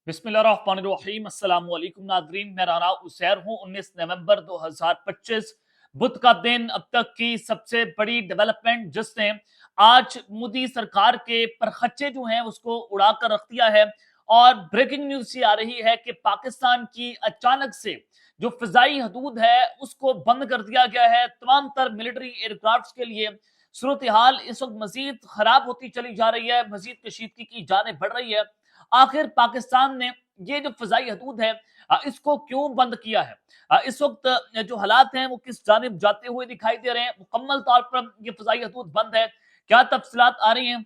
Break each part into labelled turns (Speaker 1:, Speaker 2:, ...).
Speaker 1: बिस्मिल्लाहिर्रहमानिर्रहीम। अस्सलाम वालेकुम नाज़रीन, मैं राना उसैर हूँ। 19 नवंबर 2025 बुध का दिन। अब तक की सबसे बड़ी डेवलपमेंट जिसने आज मोदी सरकार के परखच्चे जो हैं उसको उड़ा कर रख दिया है। और ब्रेकिंग न्यूज ये आ रही है कि पाकिस्तान की अचानक से जो फिजाई हदूद है उसको बंद कर दिया गया है तमाम तर मिलिट्री एयरक्राफ्ट के लिए। सूरत हाल इस वक्त मजीद खराब होती चली जा रही है, मजीद कशीदगी की जानें बढ़ रही है। आखिर पाकिस्तान ने ये जो फजाई हदूद है इसको क्यों बंद किया है? इस वक्त जो हालात हैं वो किस जानिब जाते हुए दिखाई दे रहे हैं? मुकम्मल तौर पर ये फजाई हदूद बंद है, क्या तफसीलात आ रही हैं,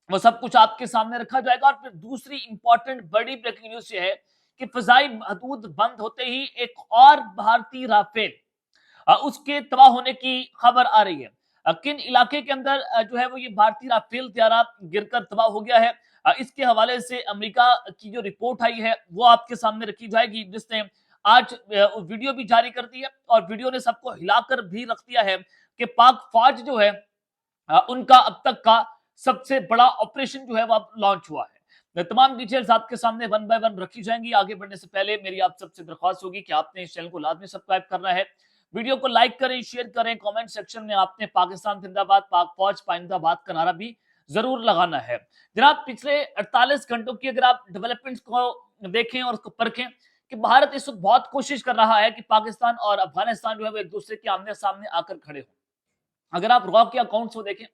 Speaker 1: वो सब कुछ आपके सामने रखा जाएगा। और फिर दूसरी इंपॉर्टेंट बड़ी ब्रेकिंग न्यूज ये है कि फजाई हदूद बंद होते ही एक और भारतीय राफेल उसके तबाह होने की खबर आ रही है। किन इलाके के अंदर जो है वो ये भारतीय राफेल त्यारा गिरकर तबाह हो गया है, इसके हवाले से अमेरिका की जो रिपोर्ट आई है वो आपके सामने रखी जाएगी, जिसने आज वीडियो भी जारी कर दी है। और वीडियो ने सबको हिलाकर भी रख दिया है कि पाक फौज जो है उनका अब तक का सबसे बड़ा ऑपरेशन जो है वो अब लॉन्च हुआ है। तमाम डिटेल्स आपके सामने वन बाय वन रखी जाएंगी। आगे बढ़ने से पहले मेरी आप सबसे दरख्वास्त होगी कि आपने इस चैनल को लाजमी सब्सक्राइब करना है, वीडियो को लाइक करें, शेयर करें, कमेंट सेक्शन में आपने पाकिस्तान जिंदाबाद, पाक फौज पाइंदाबाद का नारा भी जरूर लगाना है। जनाब, पिछले 48 घंटों की अगर आप डेवलपमेंट्स को देखें और उसको परखें कि भारत इस वक्त बहुत कोशिश कर रहा है कि पाकिस्तान और अफगानिस्तान जो है वो एक दूसरे के आमने सामने आकर खड़े हो। अगर आप रॉ के अकाउंट्स को देखें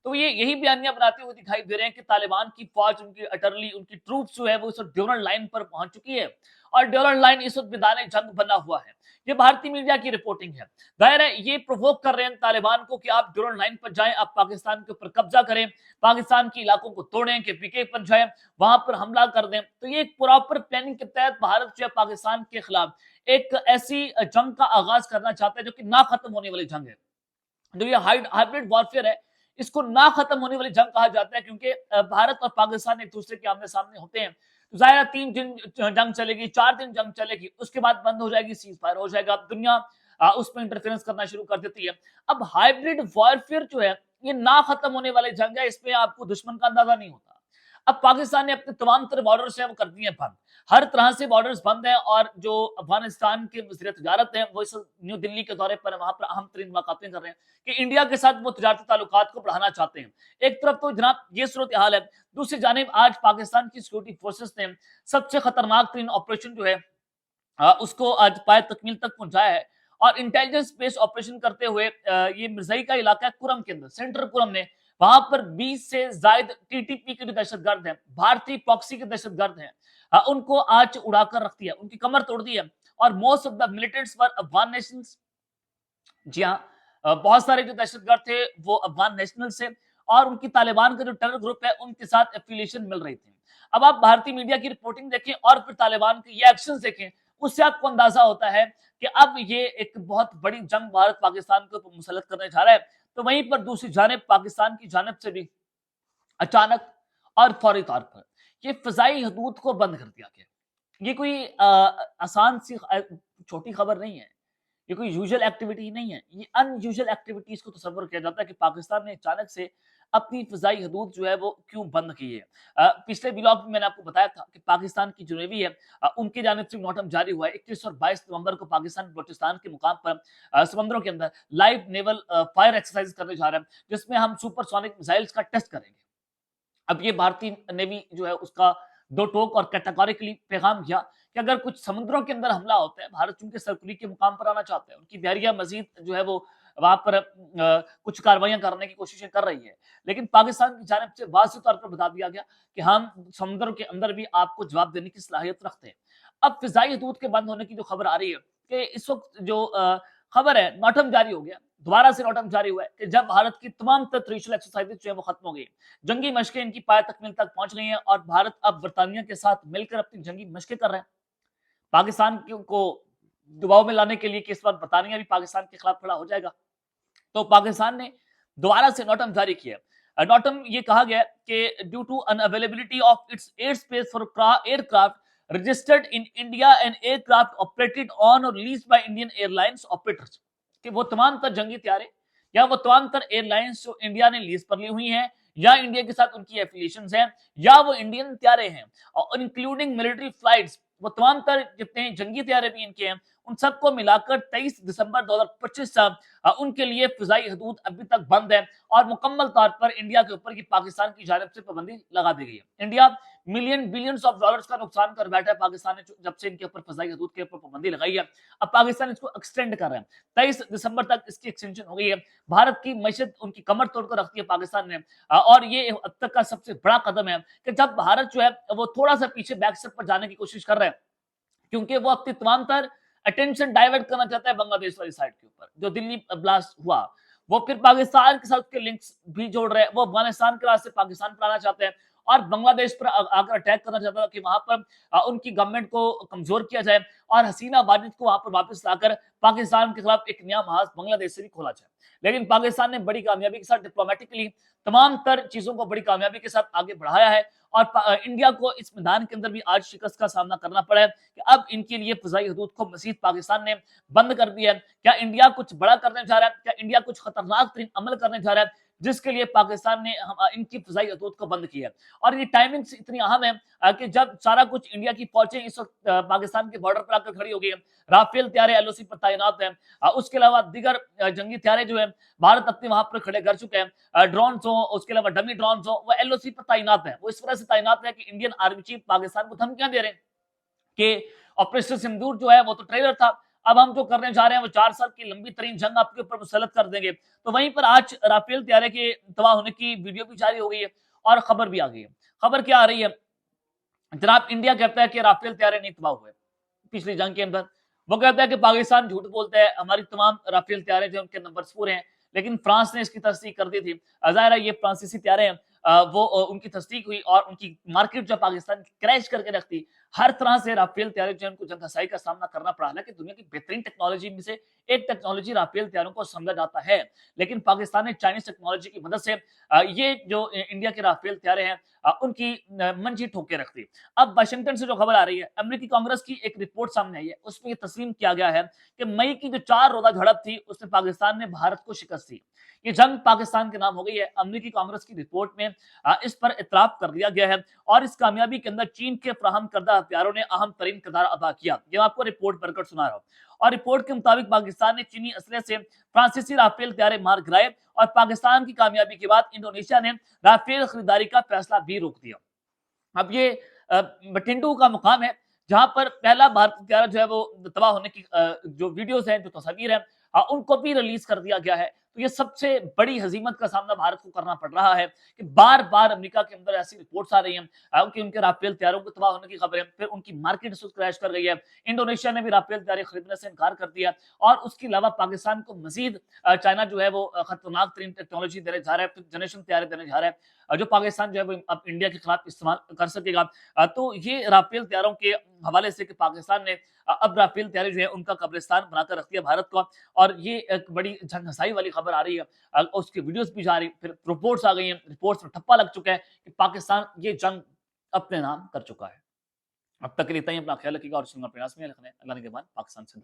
Speaker 1: तो ये यही बयानियां बनाते हुए दिखाई दे रहे हैं कि तालिबान की फौज, उनकी अटरली, उनकी ट्रूप्स जो है वो इस वक्त ड्यूरल लाइन पर पहुंच चुकी है और ड्यूरल लाइन इस वक्त मैदान जंग बना हुआ है। ये भारतीय मीडिया की रिपोर्टिंग है। जाहिर है ये प्रोवोक कर रहे हैं तालिबान को कि आप ड्यूरल लाइन पर जाएं, आप पाकिस्तान के ऊपर कब्जा करें, पाकिस्तान के इलाकों को तोड़ें, के पीके पर जाएं, वहां पर हमला कर दें। तो ये एक प्रॉपर प्लानिंग के तहत भारत जो है पाकिस्तान के खिलाफ एक ऐसी जंग का आगाज करना चाहता है जो कि ना खत्म होने वाली जंग है। जो ये हाइब्रिड वॉरफेयर है इसको ना खत्म होने वाली जंग कहा जाता है, क्योंकि भारत और पाकिस्तान एक दूसरे के आमने सामने होते हैं। तो जाहिर 3 दिन जंग चलेगी, 4 दिन जंग चलेगी, उसके बाद बंद हो जाएगी, सीज फायर हो जाएगा, दुनिया उसमें इंटरफेरेंस करना शुरू कर देती है। अब हाइब्रिड वॉरफेयर जो है ये ना खत्म होने वाली जंग है, इसमें आपको दुश्मन का अंदाजा नहीं होता। अब पाकिस्तान ने अपने तमाम तरह बॉर्डर्स है वो कर दिए बंद, हर तरह से बॉर्डर्स बंद है। और जो अफगानिस्तान के वज़ीर तिजारत है वो इस न्यू दिल्ली के दौरे पर वहां पर अहम तरीन मुलाकातें कर रहे हैं कि इंडिया के साथ वो तिजारती ताल्लुकात को बढ़ाना चाहते हैं। एक तरफ तो जनाब ये सूरत हाल है, दूसरी जानिब आज पाकिस्तान की सिक्योरिटी फोर्सेस ने सबसे खतरनाक तरीन ऑपरेशन जो है उसको आज पाए तकमील तक पहुंचाया है। और इंटेलिजेंस बेस्ड ऑपरेशन करते हुए ये मिर्जई का इलाका है कुरम के अंदर, सेंट्रल कुरम ने वहां पर 20 से ज्यादा टीटीपी के जो दहशतगर्द हैं, भारतीय प्रॉक्सी के दहशतगर्द हैं, उनको आज उड़ाकर रख दिया, उनकी कमर तोड़ दी है। और most of the militants were Afghan nationals. जी हाँ, बहुत सारे जो दहशतगर्द थे वो अफगान नेशनल से, और उनकी तालिबान का जो टेरर ग्रुप है उनके साथ एफिलिएशन मिल रही थी। अब आप भारतीय मीडिया की रिपोर्टिंग देखें और फिर तालिबान के ये एक्शन देखें, उससे आपको अंदाजा होता है कि अब ये एक बहुत बड़ी जंग भारत पाकिस्तान के ऊपर मुसल्लत करने जा रहा है। तो वहीं पर दूसरी जानिब पाकिस्तान की जानिब से भी अचानक और फौरी तौर पर ये फजाई हदूद को बंद कर दिया गया। ये कोई आसान सी छोटी खबर नहीं है, ये कोई यूजुअल एक्टिविटी नहीं है, ये अनयूजुअल एक्टिविटीज को तस्वर किया जाता है कि पाकिस्तान ने अचानक से अपनी फिजाई हदूद जो है वो क्यों बंद की है। पिछले ब्लॉग में मैंने आपको बताया था कि पाकिस्तान की जो नेवी है उनकी जानिब से नोटम जारी हुआ है। 21 और 22 नवंबर को पाकिस्तान बलूचिस्तान के मुकाम पर समंदरों के अंदर लाइव नेवल फायर एक्सरसाइज करने जा रहे हैं, जिसमें हम सुपरसोनिक मिसाइल्स का टेस्ट करेंगे। अब ये भारतीय नेवी जो है उसका दो टोक और कैटेगोरिकली पैगाम किया कि अगर कुछ समुद्रों के अंदर हमला होता है, भारत चूंकि सरकुली के मुकाम पर आना चाहता है, उनकी तैयारियां मजीद जो है वो वहां पर कुछ कार्रवाइयां करने की कोशिशें कर रही है, लेकिन पाकिस्तान की जानिब से वाज़ेह तौर पर बता दिया गया कि हम समुद्र के अंदर भी आपको जवाब देने की सलाहियत रखते हैं। अब फिजाई हदूद के बंद होने की जो खबर आ रही है कि इस वक्त जो खबर है, नोटम जारी हो गया, दोबारा से नोटम जारी हुआ है कि जब भारत की तमाम ट्रेडिशनल एक्सरसाइजेज जो है वो खत्म हो गई, जंगी मशकें इनकी पाए तकमील तक पहुंच गई हैं और भारत अब बरतानिया के साथ मिलकर अपनी जंगी मशकें कर रहे हैं पाकिस्तान को दबाव में लाने के लिए कि इस बार बरतानिया भी पाकिस्तान के खिलाफ खड़ा हो जाएगा। तो पाकिस्तान ने दोबारा से नोटम जारी किया। नोटम ये कहा गया कि due to unavailability of its air space for aircraft registered in India and aircraft operated on or leased by Indian airlines operators, कि वो तमाम तर जंगी तैयारे या वो तमाम तर एयरलाइंस जो इंडिया ने लीज पर ली हुई हैं یا انڈیا کے ساتھ ان کی ایفیلیشنز ہیں یا وہ انڈین طیارے ہیں، اور انکلوڈنگ ملٹری فلائٹس، وہ تمام تر جتنے جنگی طیارے بھی ان کے ہیں ان سب کو ملا کر 23 دسمبر 2025 سے ان کے لیے فضائی حدود ابھی تک بند ہے، اور مکمل طور پر انڈیا کے اوپر کی پاکستان کی جانب سے پابندی لگا دی گئی ہے۔ انڈیا بلینز آف ڈالرز کا نقصان کر بیٹھا ہے پاکستان نے جب سے ان کے اوپر فضائی حدود کے اوپر پابندی لگائی ہے۔ اب پاکستان اس کو ایکسٹینڈ کر رہے ہیں، 23 دسمبر تک اس کی ایکسٹینشن ہو گئی ہے۔ بھارت کی معیشت ان کی کمر توڑ کر رکھتی ہے پاکستان نے، اور یہ اب تک کا سب سے بڑا قدم ہے کہ جب بھارت جو ہے وہ تھوڑا سا پیچھے بیک اسٹیپ پر جانے کی کوشش کر رہے ہیں، کیونکہ وہ اپنی تمام تر اٹینشن ڈائیورٹ کرنا چاہتا ہے بنگلہ دیش والی سائڈ کے اوپر۔ جو دلی بلاسٹ ہوا، وہ پھر پاکستان کے ساتھ کے لنکس بھی جوڑ رہے ہیں، وہ افغانستان کے راستے پاکستان پر آنا چاہتے ہیں اور بنگلہ دیش پر آ کر اٹیک کرنا چاہتا ہے کہ وہاں پر ان کی گورنمنٹ کو کمزور کیا جائے اور حسینہ واجد کو وہاں پر واپس لا کر پاکستان کے خلاف ایک نیا محاذ بنگلہ دیش سے بھی کھولا جائے۔ لیکن پاکستان نے بڑی کامیابی کے ساتھ ڈپلومیٹکلی تمام تر چیزوں کو بڑی کامیابی کے ساتھ آگے بڑھایا ہے، اور انڈیا کو اس میدان کے اندر بھی آج شکست کا سامنا کرنا پڑا ہے کہ اب ان کے لیے فضائی حدود کو مزید پاکستان نے بند کر دیا ہے۔ کیا انڈیا کچھ بڑا کرنے جا رہا ہے؟ کیا انڈیا کچھ خطرناک ترین عمل کرنے جا رہا ہے جس کے لیے پاکستان نے ان کی فضائی حدود کو بند کیا ہے؟ اور یہ ٹائمنگ اتنی اہم ہے کہ جب سارا کچھ انڈیا کی فوجیں اس وقت پاکستان کے بارڈر پر آ کر کھڑی ہو گئی ہیں، رافیل طیارے ایل او سی پر تعینات ہیں، اس کے علاوہ دیگر جنگی طیارے جو ہیں بھارت اپنے وہاں پر کھڑے کر چکے ہیں، ڈرونز ہوں، اس کے علاوہ ڈمی ڈرونز ہوں، وہ ایل او سی پر تعینات ہیں۔ وہ اس طرح سے تعینات ہیں کہ انڈین آرمی چیف پاکستان کو دھمکیاں دے رہے ہیں کہ آپریشن سندور جو ہے وہ تو ٹریلر تھا، اب ہم جو کرنے جا رہے ہیں وہ 4 سال کی لمبی ترین جنگ آپ کے اوپر مسلط کر دیں گے۔ تو وہیں پر آج رافیل طیارے کے تباہ ہونے کی ویڈیو بھی جاری ہو گئی ہے اور خبر بھی آ گئی ہے۔ خبر کیا آ رہی ہے؟ جناب انڈیا کہتا ہے کہ رافیل طیارے نہیں تباہ ہوئے پچھلی جنگ کے اندر، وہ کہتا ہے کہ پاکستان جھوٹ بولتا ہے، ہماری تمام رافیل طیارے جو ان کے نمبرز پورے ہیں، لیکن فرانس نے اس کی تصدیق کر دی تھی۔ ظاہر ہے یہ فرانسیسی طیارے ہیں، وہ ان کی تصدیق ہوئی اور ان کی مارکیٹ جو پاکستان کریش کر کے رکھتی، ہر طرح سے رافیل طیارے جو ان کو جنگ ہسائی کا سامنا کرنا پڑا۔ حالانکہ دنیا کی بہترین ٹیکنالوجی میں سے ایک ٹیکنالوجی رافیل طیاروں کو سمجھا جاتا ہے، لیکن پاکستان نے چائنیز ٹیکنالوجی کی مدد سے یہ جو انڈیا کے رافیل طیارے ہیں ان کی منجی ٹھوکے رکھ دی۔ اب واشنگٹن سے جو خبر آ رہی ہے، امریکی کانگریس کی ایک رپورٹ سامنے آئی ہے، اس میں یہ تسلیم کیا گیا ہے کہ مئی کی جو 4 روزہ جھڑپ تھی اس میں پاکستان نے بھارت کو شکست دی، یہ جنگ پاکستان کے نام ہو گئی ہے۔ امریکی کانگریس کی رپورٹ میں اس پر اعتراف کر دیا گیا ہے اور اس کامیابی کے اندر چین کے فراہم کردہ ہتھیاروں نے اہم ترین کردار ادا کیا۔ یہ آپ کو رپورٹ پڑھ کر سنا رہا ہوں، اور رپورٹ کے مطابق پاکستان نے چینی اسلحے سے فرانسیسی رافیل طیارے مار گرائے، اور پاکستان کی کامیابی کے بعد انڈونیشیا نے رافیل خریداری کا فیصلہ بھی روک دیا۔ اب یہ بٹنڈو کا مقام ہے جہاں پر پہلا بھارتی طیارہ جو ہے وہ تباہ ہونے کی جو ویڈیوز ہیں، جو تصاویر ہیں، ان کو بھی ریلیز کر دیا گیا ہے۔ تو یہ سب سے بڑی ہزیمت کا سامنا بھارت کو کرنا پڑ رہا ہے کہ بار بار امریکہ کے اندر ایسی رپورٹس آ رہی ہیں کہ ان کے رافیل طیاروں کو تباہ ہونے کی خبریں، پھر ان کی مارکیٹ اس وقت کریش کر گئی ہے۔ انڈونیشیا نے بھی رافیل طیارے خریدنے سے انکار کر دیا، اور اس کے علاوہ پاکستان کو مزید چائنا جو ہے وہ خطرناک ترین ٹیکنالوجی دینے جا رہا ہے، جنریشن طیارے دینے جا رہا ہے جو پاکستان جو ہے وہ اب انڈیا کے خلاف استعمال کر سکے گا۔ تو یہ رافیل طیاروں کے حوالے سے کہ پاکستان نے اب رافیل طیارے جو ہے ان کا قبرستان بنا کر رکھ دیا بھارت کو، اور یہ ایک بڑی جنگ ہسائی والی خبر آ رہی ہے، اس کی ویڈیوز بھی جا رہی، پھر رپورٹس آ گئی ہیں، رپورٹس میں ٹھپا لگ چکا ہے کہ پاکستان یہ جنگ اپنے نام کر چکا ہے۔ اب تک کے لیے اتنا ہی، اپنا خیال رکھیے گا اور سننا پریاس میں اللہ نے کے بعد پاکستان سے